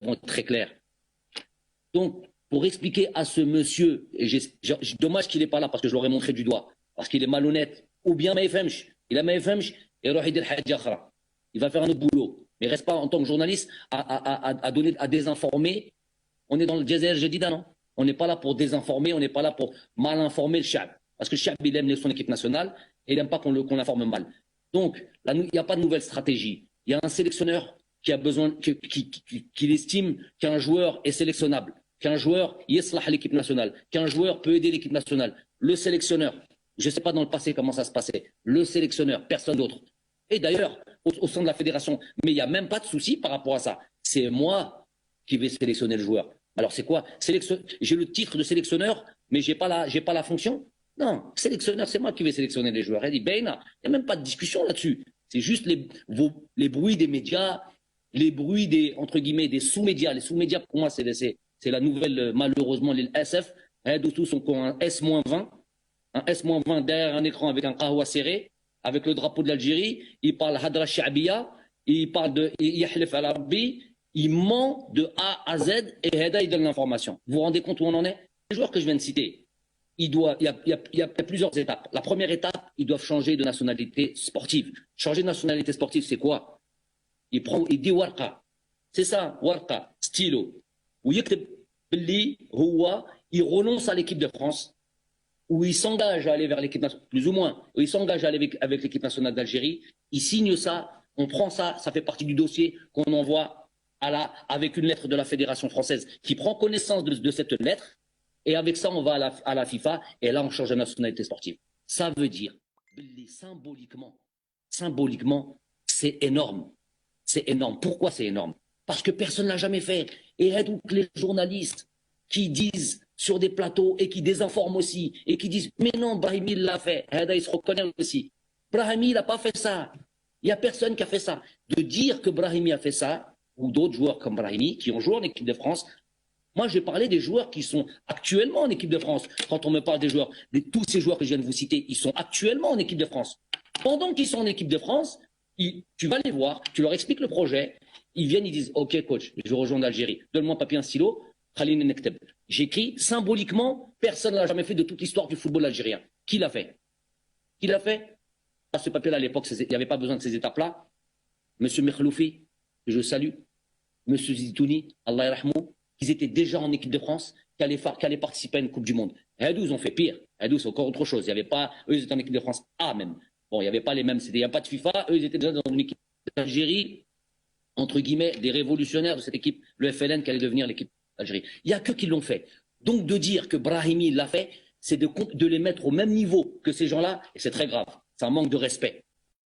vont être très clairs. Donc, pour expliquer à ce monsieur, et dommage qu'il n'est pas là parce que je l'aurais montré du doigt, parce qu'il est malhonnête, ou bien il a ma FMJ, et il va faire un autre boulot. Mais il ne reste pas en tant que journaliste à désinformer. On est dans le Jazer Jadida, non? On n'est pas là pour désinformer, on n'est pas là pour mal informer le Chab. Parce que le Chab, il aime son équipe nationale et il n'aime pas qu'on l'informe mal. Donc, il n'y a pas de nouvelle stratégie. Il y a un sélectionneur qui a besoin, qui estime qu'un joueur est sélectionnable, qu'un joueur yeslah l'équipe nationale, qu'un joueur peut aider l'équipe nationale. Le sélectionneur, je ne sais pas dans le passé comment ça se passait, le sélectionneur, personne d'autre. Et d'ailleurs, au sein de la fédération, mais il n'y a même pas de souci par rapport à ça. C'est moi qui vais sélectionner le joueur. Alors c'est quoi? J'ai le titre de sélectionneur, mais j'ai pas la fonction? Non, sélectionneur, c'est moi qui vais sélectionner les joueurs. Elle dit, il n'y a même pas de discussion là-dessus. C'est juste les bruits des médias, les bruits des, entre guillemets, des sous-médias. Les sous-médias, pour moi, c'est la nouvelle, malheureusement, les SF. Tous ont un S-20, un S-20 derrière un écran avec un kahwa serré, avec le drapeau de l'Algérie. Il parle Hadra Sha'biya, il parle de Yahlif al-Rabbi, il ment de A à Z et Heda, il donne l'information. Vous vous rendez compte où on en est? Les joueurs que je viens de citer, il y a plusieurs étapes. La première étape, ils doivent changer de nationalité sportive. Changer de nationalité sportive, c'est quoi? Il dit warqa. C'est ça, warqa, stylo. Il renonce à l'équipe de France, où il s'engage à aller vers l'équipe nationale, plus ou moins, où il s'engage à aller avec l'équipe nationale d'Algérie. Il signe ça, on prend ça, ça fait partie du dossier qu'on envoie avec une lettre de la Fédération française qui prend connaissance de cette lettre. Et avec ça, on va à la FIFA et là, on change de nationalité sportive. Ça veut dire, symboliquement, c'est énorme. C'est énorme. Pourquoi c'est énorme? Parce que personne ne l'a jamais fait. Et donc les journalistes qui disent sur des plateaux et qui désinforment aussi et qui disent mais non, Brahimi l'a fait. Il se reconnaît aussi. Brahimi n'a pas fait ça. Il n'y a personne qui a fait ça. De dire que Brahimi a fait ça, ou d'autres joueurs comme Brahimi qui ont joué en équipe de France. Moi, j'ai parlé des joueurs qui sont actuellement en équipe de France. Quand on me parle des joueurs, tous ces joueurs que je viens de vous citer, ils sont actuellement en équipe de France. Pendant qu'ils sont en équipe de France, tu vas les voir, tu leur expliques le projet, ils viennent, ils disent « Ok, coach, je rejoins l'Algérie. Donne-moi un papier, un stylo. J'écris symboliquement, personne ne l'a jamais fait de toute l'histoire du football algérien. Qui l'a fait? Qui l'a fait? À ce papier-là, à l'époque, il n'y avait pas besoin de ces étapes-là. Monsieur Mekhloufi, que je salue, Monsieur Zitouni, Allah yarhamou, qu'ils étaient déjà en équipe de France, qui allaient participer à une Coupe du Monde. Hadou, ils ont fait pire. Hadou, c'est encore autre chose. Il y avait pas, eux, ils étaient en équipe de France A même. Bon, il n'y avait pas les mêmes, il n'y a pas de FIFA, eux, ils étaient déjà dans une équipe d'Algérie, entre guillemets, des révolutionnaires de cette équipe, le FLN, qui allait devenir l'équipe d'Algérie. Il n'y a que qui l'ont fait. Donc, de dire que Brahimi l'a fait, c'est de les mettre au même niveau que ces gens-là, et c'est très grave. C'est un manque de respect.